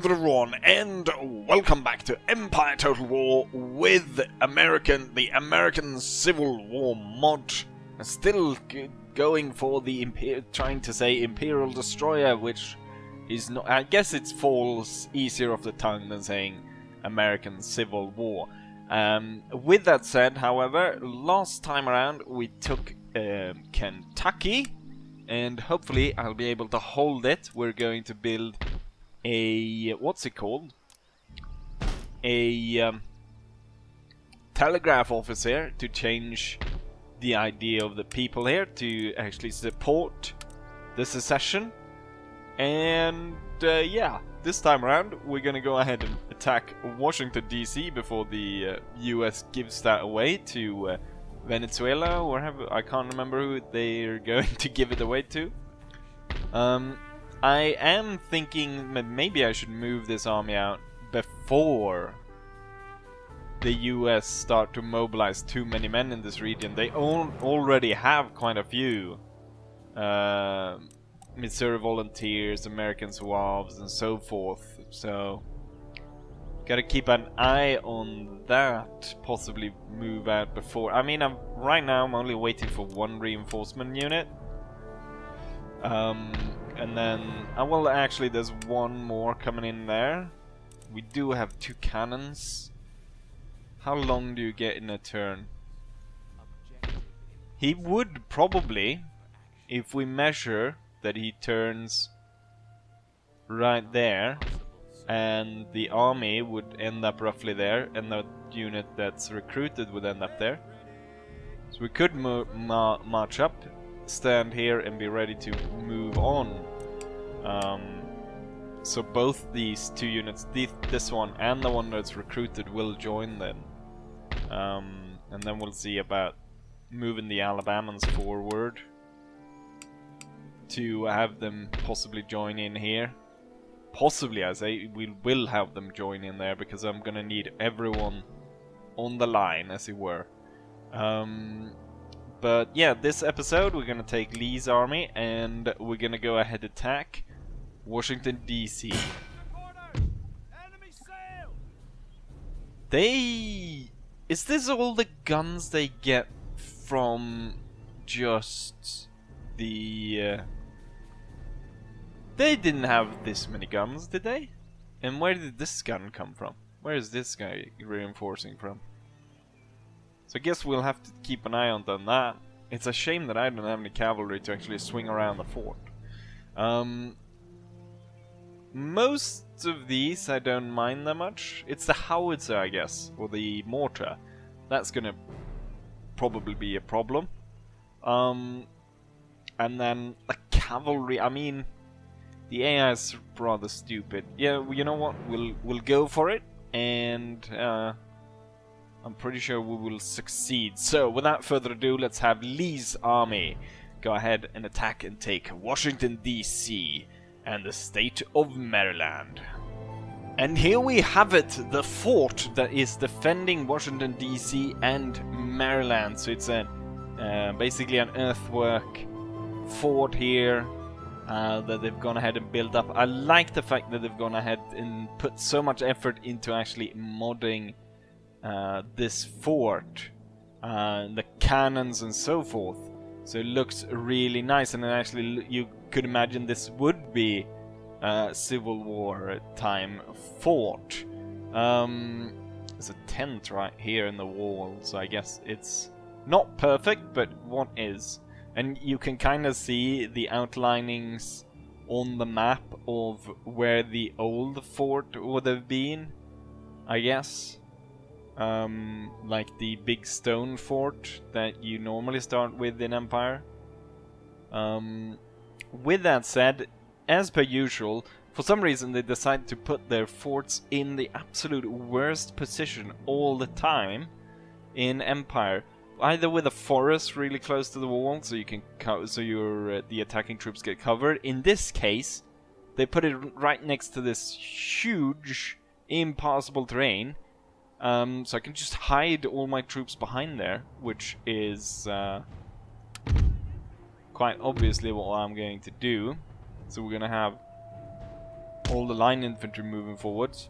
there everyone, and welcome back to Empire Total War with the American Civil War mod. Still going for the trying to say Imperial Destroyer, which is not. I guess it falls easier off the tongue than saying American Civil War. With that said, however, last time around we took Kentucky, and hopefully I'll be able to hold it. We're going to build a what's it called? A telegraph office here to change the idea of the people here to actually support the secession. And yeah, this time around we're gonna go ahead and attack Washington DC before the US gives that away to Venezuela, or I can't remember who they're going to give it away to. I am thinking maybe I should move this army out before the US start to mobilize too many men in this region. They already have quite a few Missouri Volunteers, American Zouaves, and so forth. So gotta keep an eye on that. Possibly move out before. I mean, right now I'm only waiting for one reinforcement unit. And then, well, actually there's one more coming in there. We do have 2 cannons. How long do you get in a turn? He would probably, if we measure that he turns right there, and the army would end up roughly there, and the unit that's recruited would end up there. So we could march up, stand here, and be ready to move on. So both these 2 units, this one and the one that's recruited, will join then. And then we'll see about moving the Alabamans forward to have them possibly join in here. Possibly, I say, we will have them join in there because I'm gonna need everyone on the line, as it were. But yeah, this episode we're gonna take Lee's army and we're gonna go ahead and attack Washington DC. Is this all the guns they get from just the they didn't have this many guns, did they? And where did this gun come from? Where is this guy reinforcing from? So I guess we'll have to keep an eye on that. It's a shame that I don't have any cavalry to actually swing around the fort. Most of these I don't mind that much. It's the howitzer, I guess, or the mortar. That's gonna probably be a problem. And then the cavalry, I mean, the AI is rather stupid. Yeah, you know what? We'll go for it, and I'm pretty sure we will succeed. So, without further ado, let's have Lee's army go ahead and attack and take Washington DC and the state of Maryland. And here we have it, the fort that is defending Washington DC and Maryland. So it's basically an earthwork fort here that they've gone ahead and built up. I like the fact that they've gone ahead and put so much effort into actually modding this fort, the cannons and so forth. So it looks really nice, and then actually you could imagine this would be Civil War time fort. There's a tent right here in the wall, so I guess it's not perfect, but what is? And you can kind of see the outlinings on the map of where the old fort would have been, I guess. Like the big stone fort that you normally start with in Empire. With that said, as per usual, for some reason they decide to put their forts in the absolute worst position all the time in Empire. Either with a forest really close to the wall, so you can the attacking troops get covered. In this case, they put it right next to this huge, impassable terrain. So I can just hide all my troops behind there, which is quite obviously what I'm going to do. So we're gonna have all the line infantry moving forwards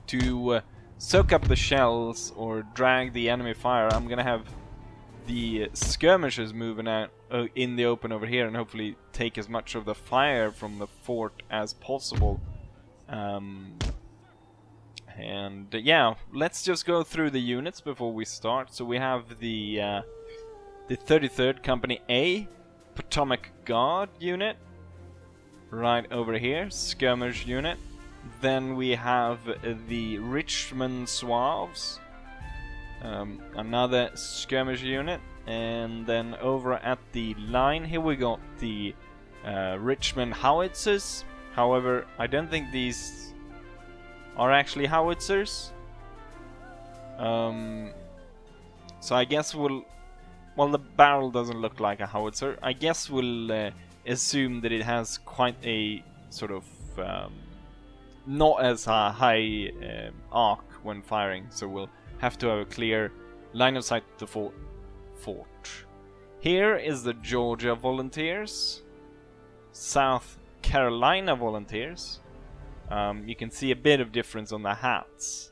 to soak up the shells or drag the enemy fire. I'm gonna have the skirmishers moving out in the open over here and hopefully take as much of the fire from the fort as possible. Yeah, let's just go through the units before we start. So we have the 33rd Company A Potomac Guard unit right over here, skirmish unit. Then we have the Richmond Zouaves, another skirmish unit, and then over at the line here we got the Richmond Howitzers. However, I don't think these are actually howitzers. So I guess well, the barrel doesn't look like a howitzer. I guess we'll assume that it has quite a sort of not as a high arc when firing, so we'll have to have a clear line of sight to the fort. Here is the Georgia Volunteers, South Carolina Volunteers. You can see a bit of difference on the hats.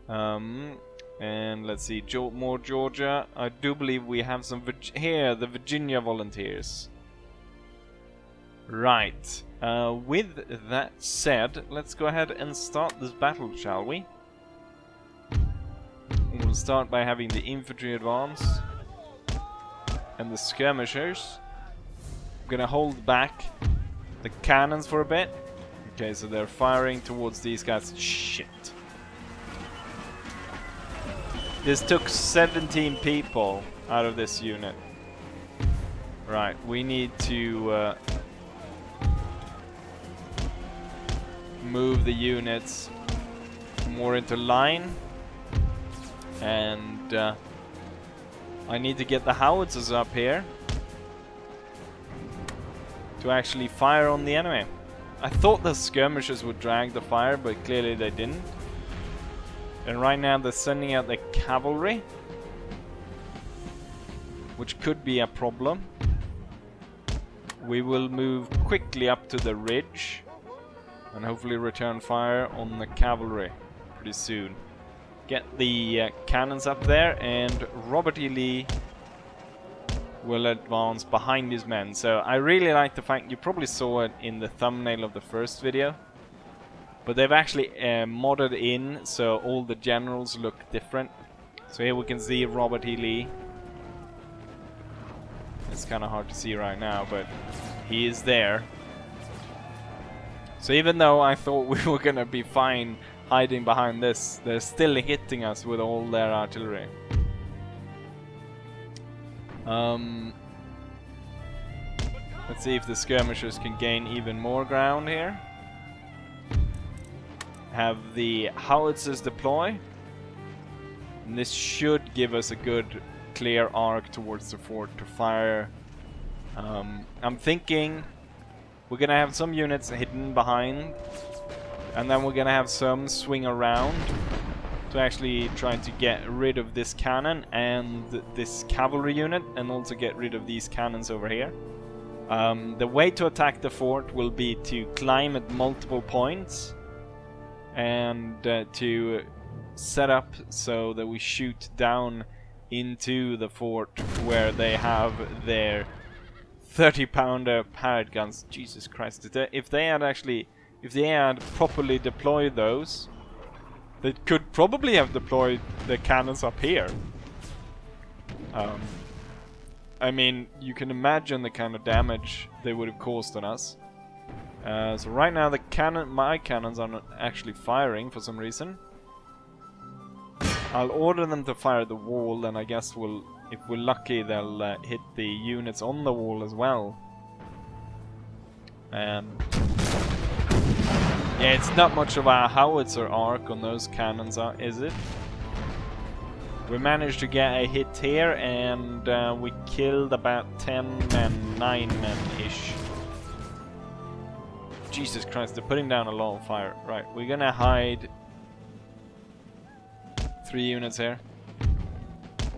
And let's see, more Georgia. I do believe we have some here, the Virginia Volunteers. Right. With that said, let's go ahead and start this battle, shall we? We'll start by having the infantry advance and the skirmishers. I'm gonna hold back the cannons for a bit. Okay, so they're firing towards these guys. Shit. This took 17 people out of this unit. Right, we need to move the units more into line. And I need to get the howitzers up here to actually fire on the enemy. I thought the skirmishers would drag the fire, but clearly they didn't. And right now they're sending out the cavalry, which could be a problem. We will move quickly up to the ridge and hopefully return fire on the cavalry pretty soon. Get the cannons up there, and Robert E. Lee will advance behind his men. So I really like the fact, you probably saw it in the thumbnail of the first video, but they've actually modded in so all the generals look different. So here we can see Robert E. Lee. It's kind of hard to see right now, but he is there. So even though I thought we were gonna be fine hiding behind this, they're still hitting us with all their artillery. Let's see if the skirmishers can gain even more ground here. Have the howitzers deploy. And this should give us a good clear arc towards the fort to fire. I'm thinking we're gonna have some units hidden behind, and then we're gonna have some swing around to actually try to get rid of this cannon and this cavalry unit, and also get rid of these cannons over here. The way to attack the fort will be to climb at multiple points and to set up so that we shoot down into the fort where they have their 30-pounder parrot guns. Jesus Christ! If they had properly deployed those, they could probably have deployed the cannons up here. I mean, you can imagine the kind of damage they would have caused on us. So right now my cannons are not actually firing for some reason. I'll order them to fire at the wall, and I guess if we're lucky, they'll hit the units on the wall as well. And yeah, it's not much of a howitzer arc on those cannons, is it? We managed to get a hit here, and we killed about 10 men, 9 men-ish. Jesus Christ, they're putting down a lot of fire. Right, we're gonna hide 3 units here.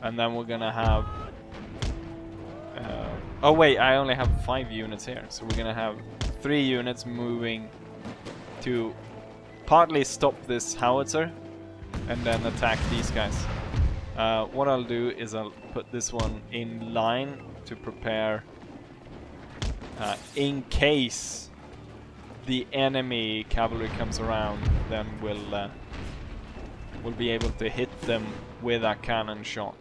And then we're gonna have... oh wait, I only have 5 units here. So we're gonna have 3 units moving to partly stop this howitzer and then attack these guys. What I'll do is I'll put this one in line to prepare in case the enemy cavalry comes around, then we'll be able to hit them with a cannon shot.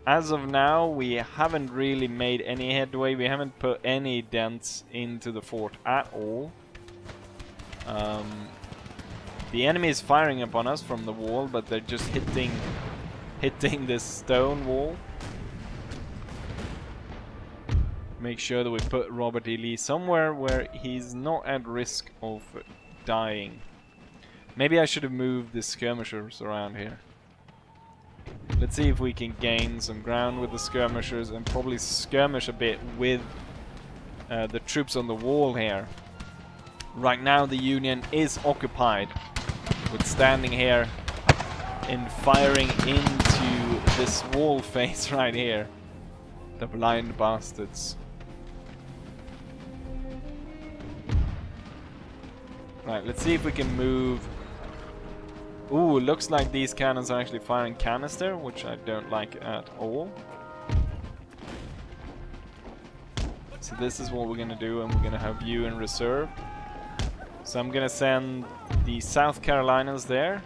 As of now, we haven't really made any headway. We haven't put any dents into the fort at all. The enemy is firing upon us from the wall, but they're just hitting this stone wall. Make sure that we put Robert E. Lee somewhere where he's not at risk of dying. Maybe I should have moved the skirmishers around here. Let's see if we can gain some ground with the skirmishers and probably skirmish a bit with the troops on the wall here. Right now the Union is occupied with standing here and firing into this wall face right here. The blind bastards. Right, let's see if we can move. Ooh, looks like these cannons are actually firing canister, which I don't like at all. So this is what we're gonna do, and we're gonna have you in reserve. So I'm gonna send the South Carolinas there.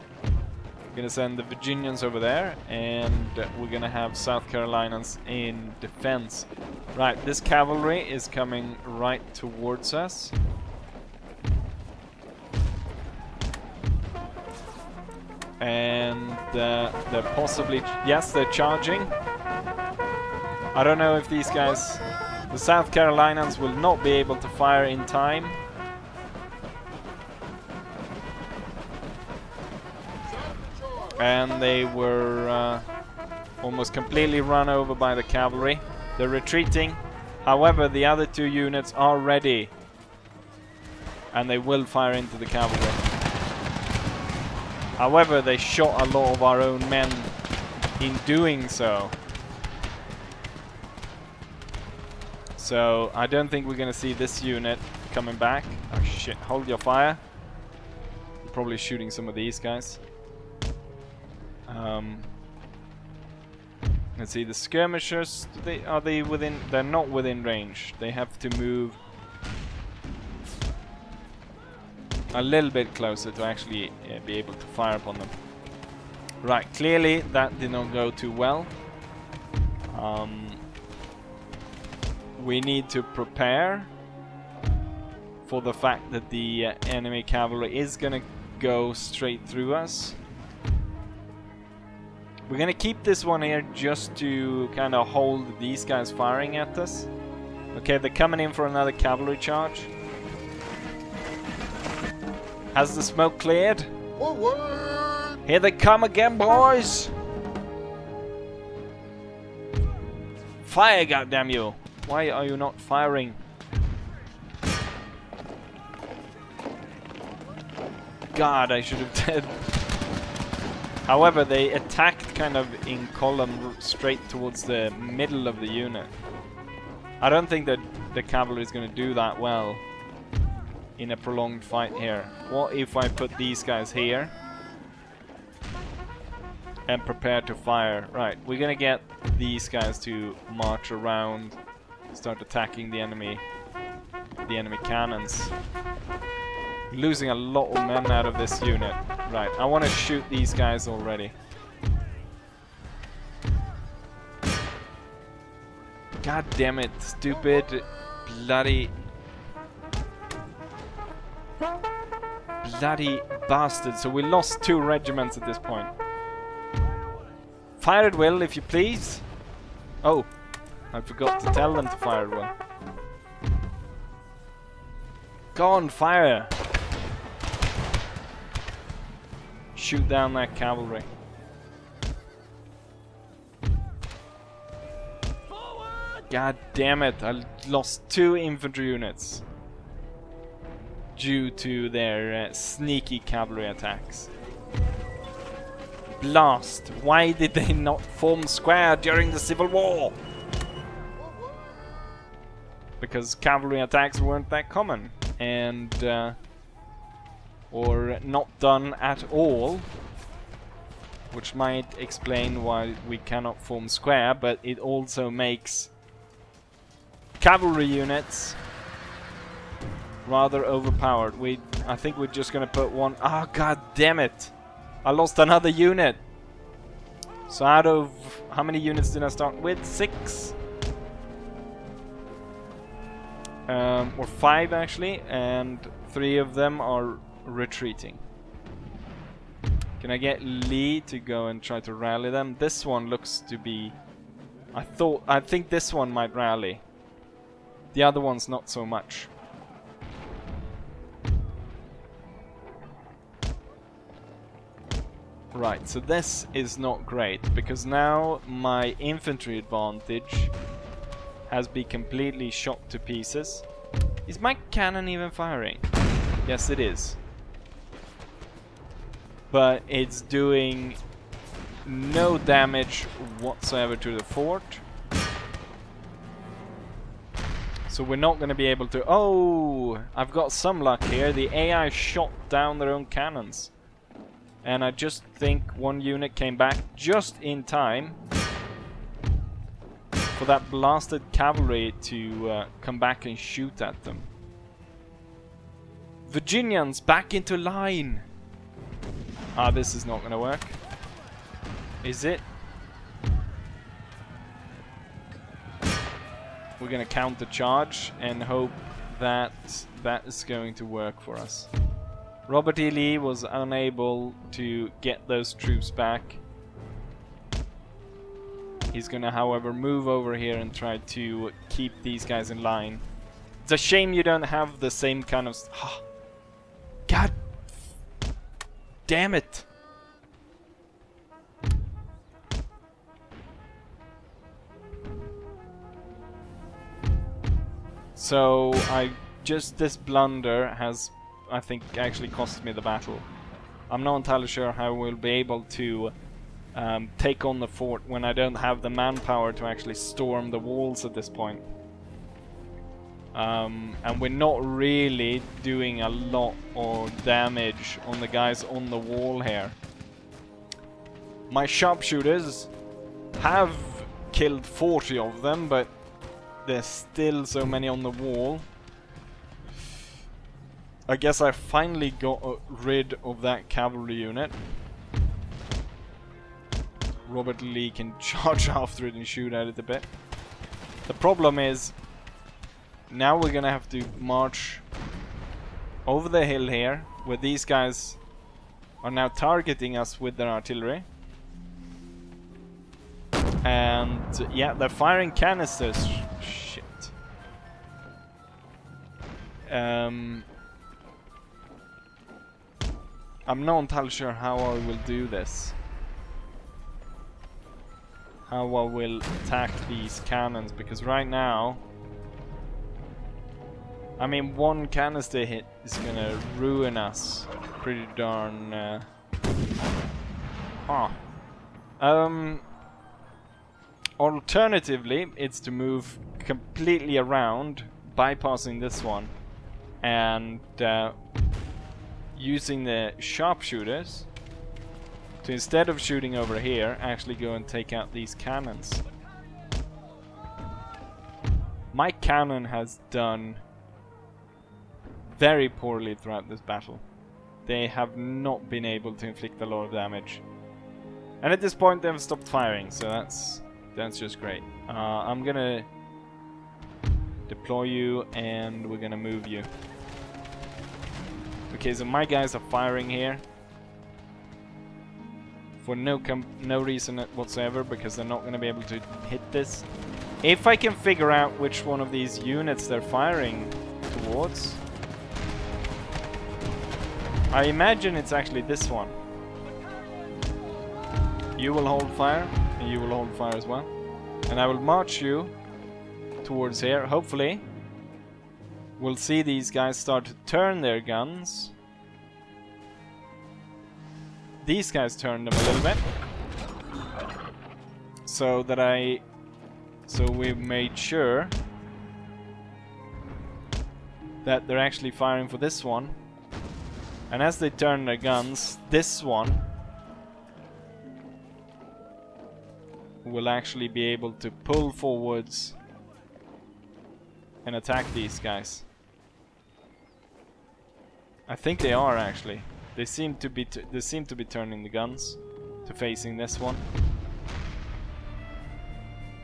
We're gonna send the Virginians over there, and we're gonna have South Carolinas in defense. Right, this cavalry is coming right towards us. And they're possibly, yes, they're charging. I don't know if these guys, the South Carolinas, will not be able to fire in time. And they were almost completely run over by the cavalry. They're retreating. However, the other two units are ready, and they will fire into the cavalry. However, they shot a lot of our own men in doing so. So I don't think we're gonna see this unit coming back. Oh shit, hold your fire. We're probably shooting some of these guys. Let's see, the skirmishers, are they within? They're not within range. They have to move a little bit closer to actually be able to fire upon them. Right, clearly that did not go too well. We need to prepare for the fact that the enemy cavalry is gonna go straight through us. We're gonna keep this one here just to kind of hold these guys firing at us. Okay, they're coming in for another cavalry charge. Has the smoke cleared? Forward! Here they come again, boys! Fire, goddamn you! Why are you not firing? God, I should have did. However, they attacked kind of in column straight towards the middle of the unit. I don't think that the cavalry is going to do that well in a prolonged fight here. What if I put these guys here and prepare to fire? Right, we're going to get these guys to march around, start attacking the enemy cannons. Losing a lot of men out of this unit. Right, I want to shoot these guys already. God damn it, stupid, bloody bastard. So we lost 2 regiments at this point. Fire at will, if you please. Oh, I forgot to tell them to fire at will. Go on, fire! Shoot down that cavalry. God damn it, I lost 2 infantry units due to their sneaky cavalry attacks. Blast! Why did they not form square during the Civil War? because cavalry attacks weren't that common, and or not done at all, which might explain why we cannot form square, but it also makes cavalry units rather overpowered. I think we're just gonna put one. Ah, god damn it! I lost another unit. So out of how many units did I start with? 6, or 5 actually, and 3 of them are retreating. Can I get Lee to go and try to rally them? This one looks to be. I think this one might rally. The other one's not so much. Right, so this is not great, because now my infantry advantage has been completely shot to pieces. Is my cannon even firing? Yes, it is. But it's doing no damage whatsoever to the fort. So we're not going to be able to... Oh! I've got some luck here. The AI shot down their own cannons. And I just think one unit came back just in time for that blasted cavalry to come back and shoot at them. Virginians, back into line! Ah, this is not gonna work. Is it? We're gonna counter charge and hope that that is going to work for us. Robert E. Lee was unable to get those troops back. He's gonna, however, move over here and try to keep these guys in line. It's a shame you don't have the same kind of... God damn it! So, this blunder has, I think, actually cost me the battle. I'm not entirely sure how we'll be able to take on the fort when I don't have the manpower to actually storm the walls at this point. And we're not really doing a lot of damage on the guys on the wall here. My sharpshooters have killed 40 of them, but there's still so many on the wall. I guess I finally got rid of that cavalry unit. Robert Lee can charge after it and shoot at it a bit. The problem is, now we're gonna have to march over the hill here, where these guys are now targeting us with their artillery. And yeah, they're firing canisters. Shit. I'm not entirely sure how I will do this. How I will attack these cannons, because right now, I mean, one canister hit is gonna ruin us pretty darn alternatively, it's to move completely around, bypassing this one, and using the sharpshooters to, instead of shooting over here, actually go and take out these cannons. My cannon has done very poorly throughout this battle. They have not been able to inflict a lot of damage. And at this point they've stopped firing, so that's just great. I'm gonna deploy you and we're gonna move you. Okay, so my guys are firing here for no reason whatsoever, because they're not gonna be able to hit this. If I can figure out which one of these units they're firing towards, I imagine it's actually this one. You will hold fire, and you will hold fire as well. And I will march you towards here. Hopefully, we'll see these guys start to turn their guns. These guys turn them a little bit. So we've made sure that they're actually firing for this one. And as they turn their guns, this one will actually be able to pull forwards and attack these guys. I think they are actually. They seem to be turning the guns to facing this one.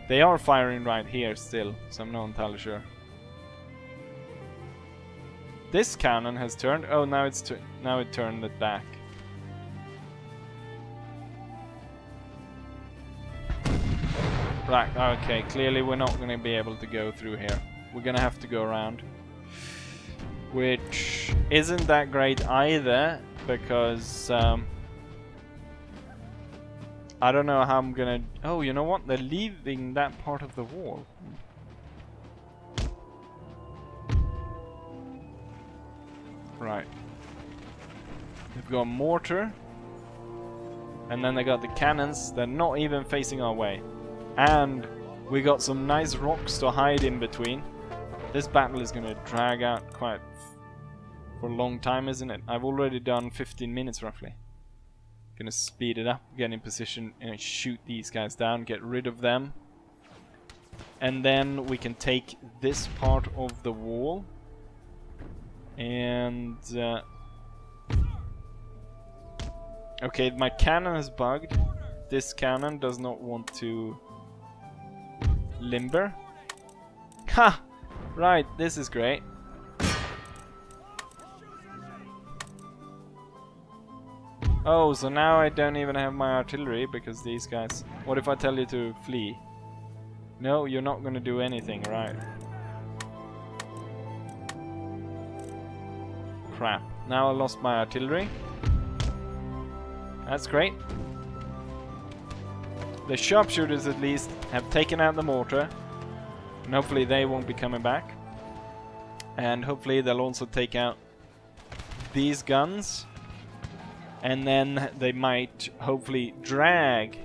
They are firing right here still, so I'm not entirely sure. This cannon has turned. Oh, now it turned it back. Right. Okay. Clearly, we're not going to be able to go through here. We're going to have to go around, which isn't that great either, because I don't know how I'm gonna. Oh, you know what? They're leaving that part of the wall. Right. They've got a mortar. And then they got the cannons. They're not even facing our way. And we got some nice rocks to hide in between. This battle is going to drag out quite for a long time, isn't it? I've already done 15 minutes roughly. Gonna speed it up, get in position and shoot these guys down, get rid of them. And then we can take this part of the wall. And okay, my cannon is bugged. This cannon does not want to limber. Ha! Right, this is great. Oh, so now I don't even have my artillery because these guys... What if I tell you to flee? No, you're not gonna do anything, right? Crap. Now I lost my artillery. That's great. The sharpshooters at least have taken out the mortar. And hopefully they won't be coming back. And hopefully they'll also take out these guns. And then they might hopefully drag.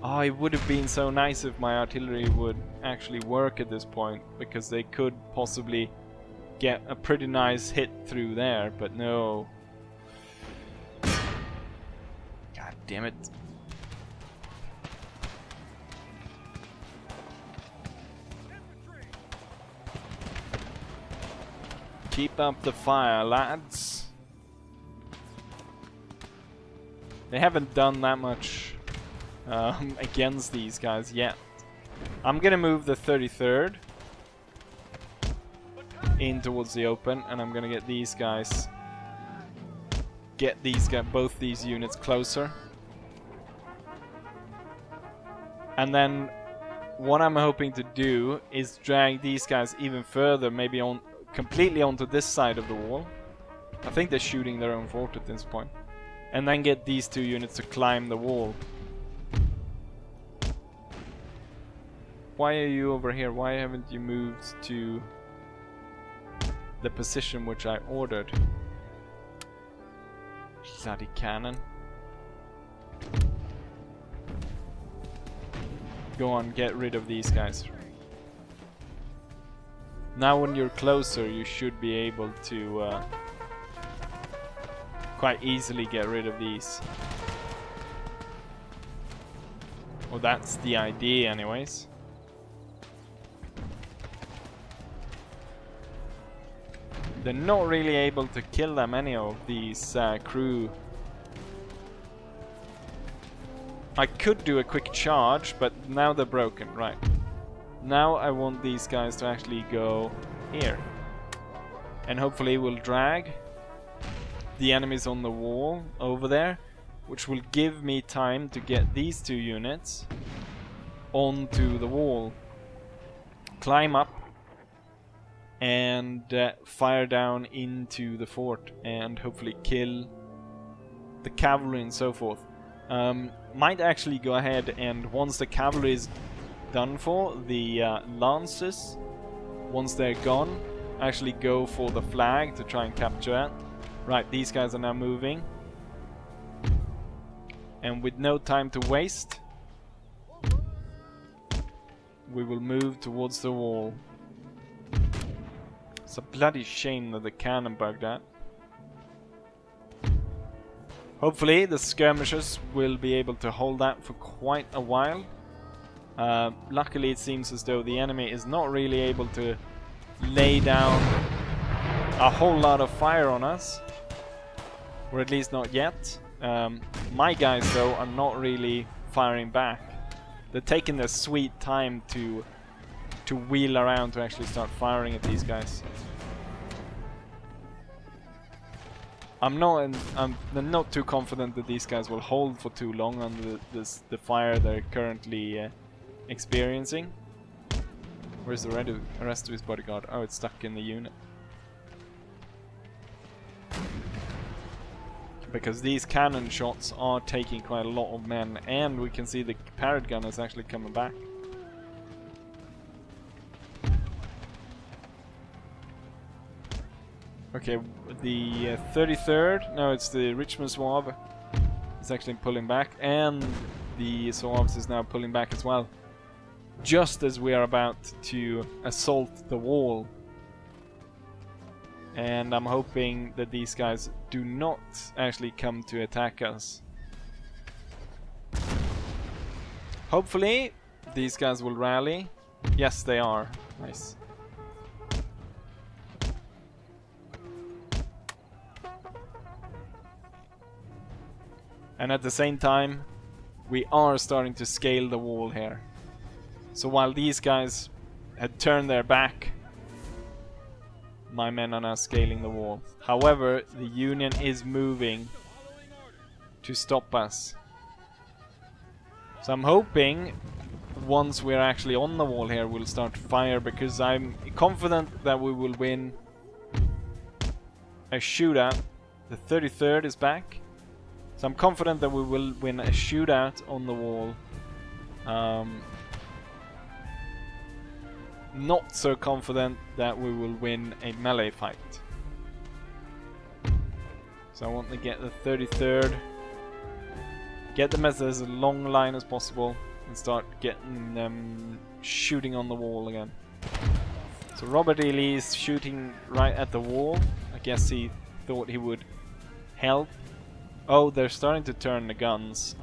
Oh, it would have been so nice if my artillery would actually work at this point, because they could possibly get a pretty nice hit through there, but no. God damn it. Keep up the fire, lads. They haven't done that much against these guys yet. I'm gonna move the 33rd in towards the open, and I'm gonna get these guys, both these units closer. And then what I'm hoping to do is drag these guys even further, maybe on completely onto this side of the wall. I think they're shooting their own fort at this point. And then get these two units to climb the wall. Why are you over here? Why haven't you moved to the position which I ordered? Bloody cannon. Go on, get rid of these guys. Now when you're closer, you should be able to quite easily get rid of these. Well, that's the idea anyways. They're not really able to kill that many of these crew. I could do a quick charge, but now they're broken, right. Now I want these guys to actually go here. And hopefully we'll drag the enemies on the wall over there, which will give me time to get these two units onto the wall, climb up and fire down into the fort and hopefully kill the cavalry and so forth. Might actually go ahead and once the cavalry is done for, the lances, once they're gone, actually go for the flag to try and capture that. Right, these guys are now moving. And with no time to waste, we will move towards the wall. It's a bloody shame that the cannon bugged out. Hopefully the skirmishers will be able to hold that for quite a while. Luckily it seems as though the enemy is not really able to lay down a whole lot of fire on us. Or at least not yet. My guys though are not really firing back. They're taking their sweet time to wheel around to actually start firing at these guys. I'm not too confident that these guys will hold for too long under the fire they're currently experiencing. Where's the rest of his bodyguard? Oh, it's stuck in the unit. Because these cannon shots are taking quite a lot of men, and we can see the parrot gun is actually coming back. Okay, the 33rd, no, it's the Richmond Zouave, is actually pulling back, and the Zouaves is now pulling back as well. Just as we are about to assault the wall. And I'm hoping that these guys do not actually come to attack us. Hopefully, these guys will rally. Yes, they are. Nice. And at the same time, we are starting to scale the wall here. So while these guys had turned their back, my men are now scaling the wall. However, the Union is moving to stop us. So I'm hoping once we're actually on the wall here, we'll start to fire, because I'm confident that we will win a shootout. The 33rd is back. So I'm confident that we will win a shootout on the wall. Not so confident that we will win a melee fight. So I want to get the 33rd, get them as a long line as possible, and start getting them shooting on the wall again. So Robert E. Lee is shooting right at the wall. I guess he thought he would help. Oh, they're starting to turn the guns.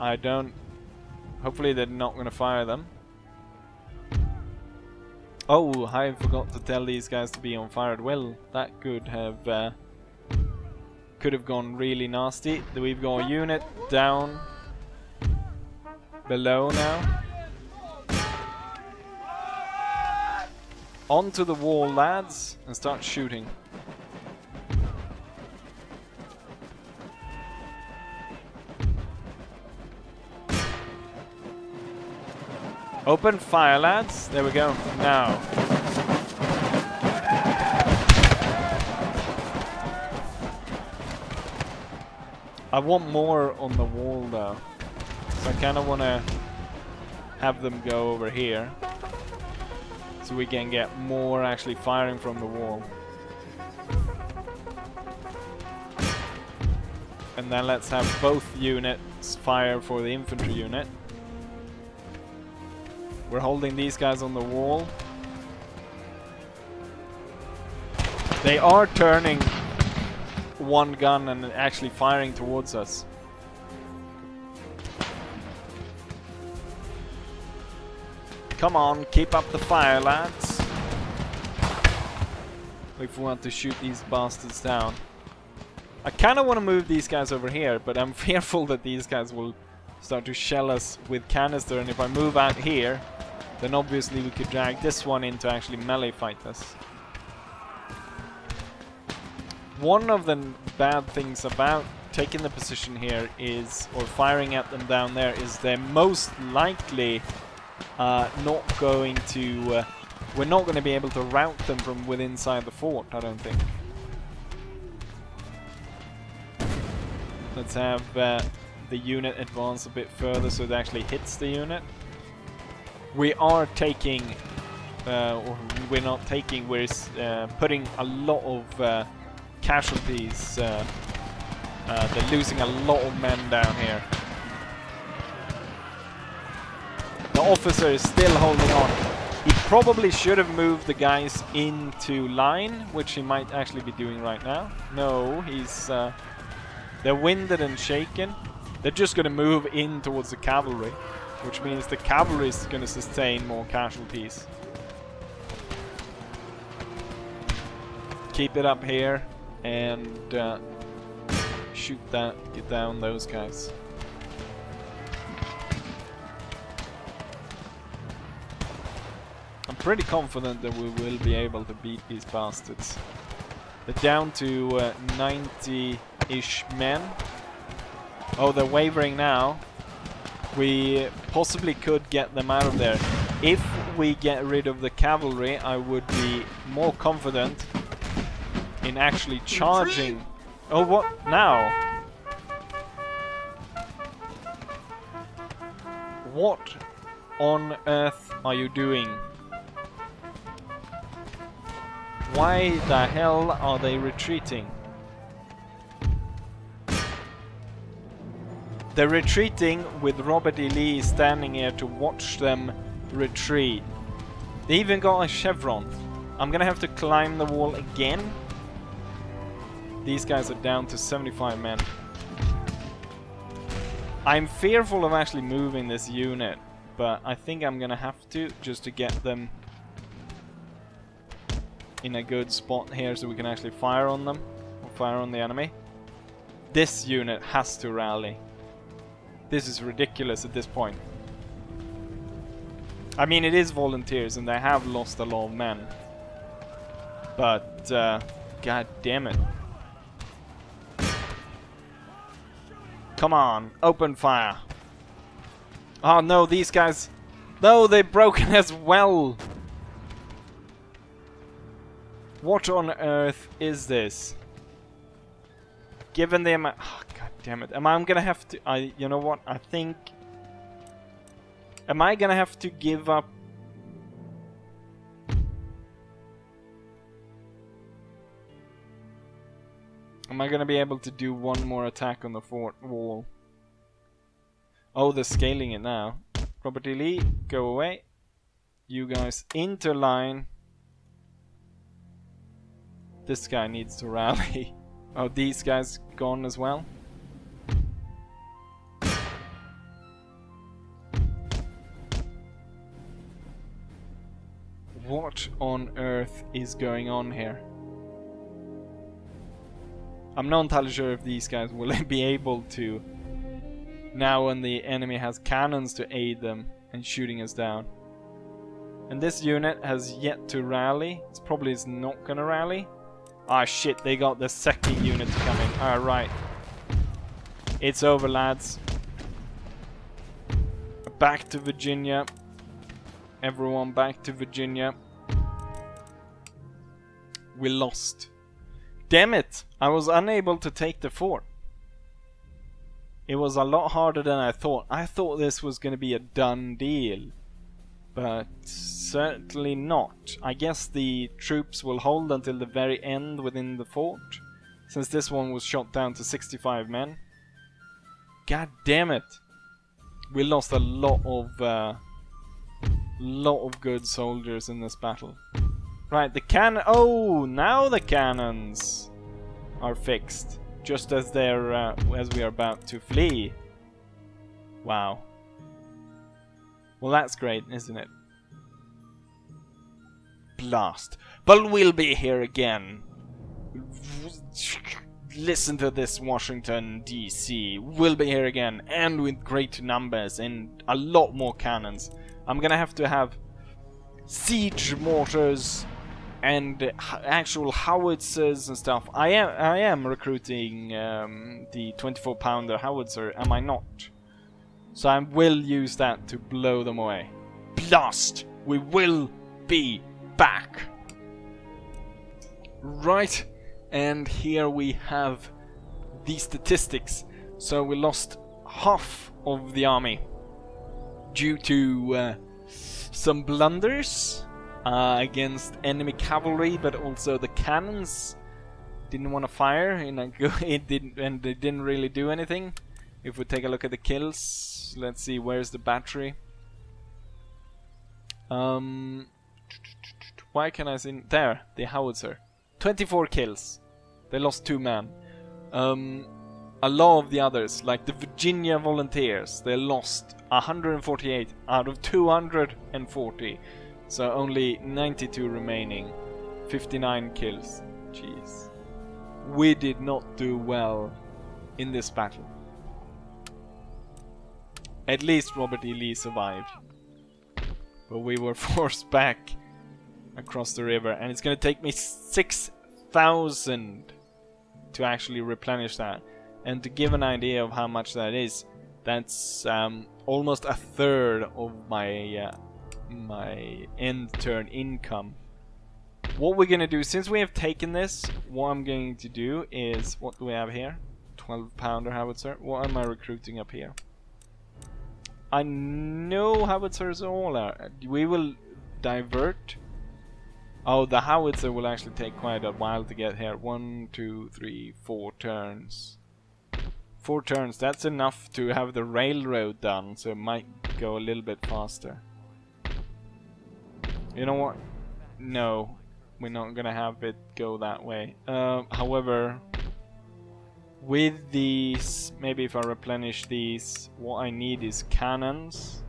Hopefully they're not going to fire them. Oh, I forgot to tell these guys to be on fire. Well, that could have gone really nasty. We've got a unit down below now. Onto the wall, lads, and start shooting. Open fire, lads. There we go. Now. I want more on the wall, though. So I kind of want to have them go over here, so we can get more actually firing from the wall. And then let's have both units fire for the infantry unit. We're holding these guys on the wall. They are turning one gun and actually firing towards us. Come on, keep up the fire, lads. If we want to shoot these bastards down. I kind of want to move these guys over here, but I'm fearful that these guys will start to shell us with canister, and if I move out here, then obviously we could drag this one in to actually melee fight us. One of the bad things about taking the position here is, or firing at them down there, is they're most likely not going to, we're not going to be able to rout them from within inside the fort, I don't think. Let's have the unit advance a bit further so it actually hits the unit. We are taking, or we're not taking, we're putting a lot of casualties. They're losing a lot of men down here. The officer is still holding on. He probably should have moved the guys into line, which he might actually be doing right now. No, he's... they're winded and shaken. They're just going to move in towards the cavalry, which means the cavalry is going to sustain more casualties. Keep it up here and shoot that, get down those guys. I'm pretty confident that we will be able to beat these bastards. They're down to 90-ish men. Oh, they're wavering now. We possibly could get them out of there. If we get rid of the cavalry, I would be more confident in actually charging. Oh, what now? What on earth are you doing? Why the hell are they retreating? They're retreating with Robert E. Lee standing here to watch them retreat. They even got a chevron. I'm gonna have to climb the wall again. These guys are down to 75 men. I'm fearful of actually moving this unit, but I think I'm gonna have to, just to get them in a good spot here so we can actually fire on them, or fire on the enemy. This unit has to rally. This is ridiculous at this point. I mean, it is volunteers and they have lost a lot of men. But, god damn it. Come on, open fire. Oh no, these guys... No, they're broken as well. What on earth is this? Given the amount... Oh, god damn it. I'm gonna have to... you know what? I think... Am I gonna have to give up... Am I gonna be able to do one more attack on the fort wall? Oh, they're scaling it now. Robert E. Lee, go away. You guys into line. This guy needs to rally. Oh, these guys gone as well? What on earth is going on here? I'm not entirely sure if these guys will be able to, now when the enemy has cannons to aid them and shooting us down. And this unit has yet to rally. It's probably not gonna rally. Ah shit, they got the second unit coming. Alright. It's over, lads. Back to Virginia. Everyone back to Virginia. We lost. Damn it! I was unable to take the fort. It was a lot harder than I thought. I thought this was going to be a done deal. But certainly not. I guess the troops will hold until the very end within the fort. Since this one was shot down to 65 men. God damn it! We lost a lot of good soldiers in this battle. Right, the cannon. Oh, now the cannons are fixed, just as they're as we are about to flee. Wow. Well, that's great, isn't it? Blast! But we'll be here again. Listen to this, Washington, D.C. We'll be here again, and with great numbers and a lot more cannons. I'm gonna have to have siege mortars and actual howitzers and stuff. I am recruiting the 24-pounder howitzer, am I not? So I will use that to blow them away. Blast! We will be back! Right, and here we have the statistics. So we lost half of the army due to some blunders against enemy cavalry, but also the cannons didn't want to fire and they didn't really do anything. If we take a look at the kills, let's see, where's the battery? Why can I see... There, the howitzer. 24 kills. They lost 2 men. A lot of the others, like the Virginia Volunteers, they lost 148 out of 240. So only 92 remaining. 59 kills. Jeez. We did not do well in this battle. At least Robert E. Lee survived. But we were forced back across the river, and it's gonna take me 6,000 to actually replenish that. And to give an idea of how much that is, that's almost a third of my my end turn income. What we're gonna do, since we have taken this, what I'm going to do is, what do we have here? 12-pounder howitzer. What am I recruiting up here? I know howitzers all are. We will divert. Oh, the howitzer will actually take quite a while to get here. 1, 2, 3, 4 turns. 4 turns, that's enough to have the railroad done, so it might go a little bit faster. You know what? No, we're not gonna have it go that way. However, with these, maybe if I replenish these, what I need is cannons.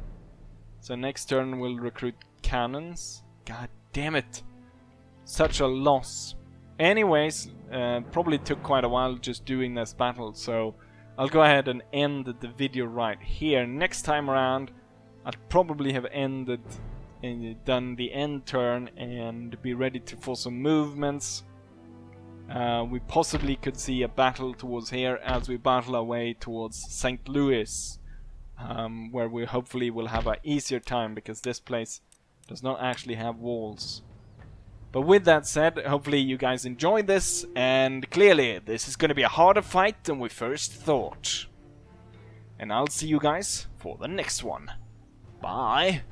So next turn we'll recruit cannons. God damn it! Such a loss. Anyways, probably took quite a while just doing this battle, so I'll go ahead and end the video right here. Next time around, I'll probably have ended and done the end turn and be ready for some movements. We possibly could see a battle towards here as we battle our way towards St. Louis, where we hopefully will have an easier time because this place does not actually have walls. But with that said, hopefully you guys enjoyed this, and clearly this is going to be a harder fight than we first thought. And I'll see you guys for the next one. Bye!